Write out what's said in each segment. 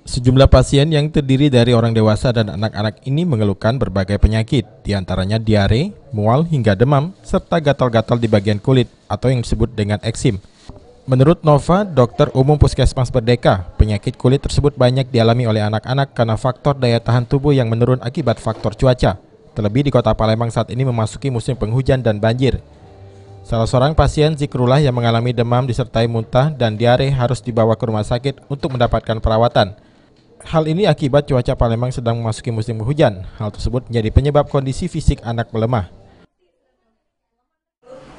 Sejumlah pasien yang terdiri dari orang dewasa dan anak-anak ini mengeluhkan berbagai penyakit, diantaranya diare, mual hingga demam, serta gatal-gatal di bagian kulit atau yang disebut dengan eksim. Menurut Nova, dokter umum Puskesmas Merdeka, penyakit kulit tersebut banyak dialami oleh anak-anak karena faktor daya tahan tubuh yang menurun akibat faktor cuaca. Terlebih di kota Palembang saat ini memasuki musim penghujan dan banjir. Salah seorang pasien Zikrullah yang mengalami demam disertai muntah dan diare harus dibawa ke rumah sakit untuk mendapatkan perawatan. Hal ini akibat cuaca Palembang sedang memasuki musim hujan. Hal tersebut menjadi penyebab kondisi fisik anak melemah.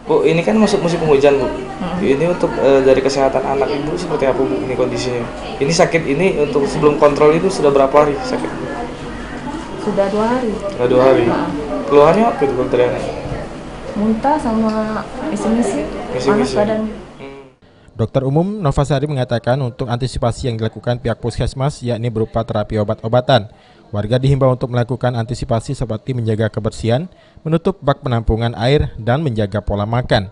Bu, ini kan masuk musim penghujan, Bu. Ini untuk dari kesehatan anak Ibu seperti apa, Bu, ini kondisinya? Ini sakit ini untuk sebelum kontrol itu sudah berapa hari sakit? Sudah 2 hari. Sudah 2 hari. Keluhannya apa itu dokternya? Muntah sama isi-isi, panas badan. Dokter umum Nova Sari mengatakan untuk antisipasi yang dilakukan pihak puskesmas yakni berupa terapi obat-obatan. Warga dihimbau untuk melakukan antisipasi seperti menjaga kebersihan, menutup bak penampungan air, dan menjaga pola makan.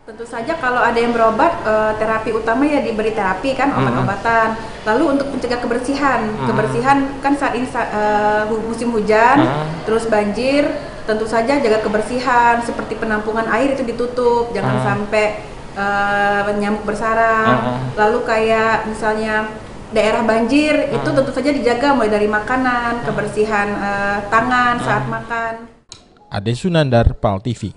Tentu saja kalau ada yang berobat, terapi utama ya diberi terapi kan, obat-obatan. Lalu untuk mencegah kebersihan kan saat ini musim hujan, terus banjir, tentu saja jaga kebersihan seperti penampungan air itu ditutup, jangan sampai nyamuk bersarang. Lalu kayak misalnya daerah banjir itu tentu saja dijaga mulai dari makanan, kebersihan tangan saat makan. Ade Sunandar, PAL TV.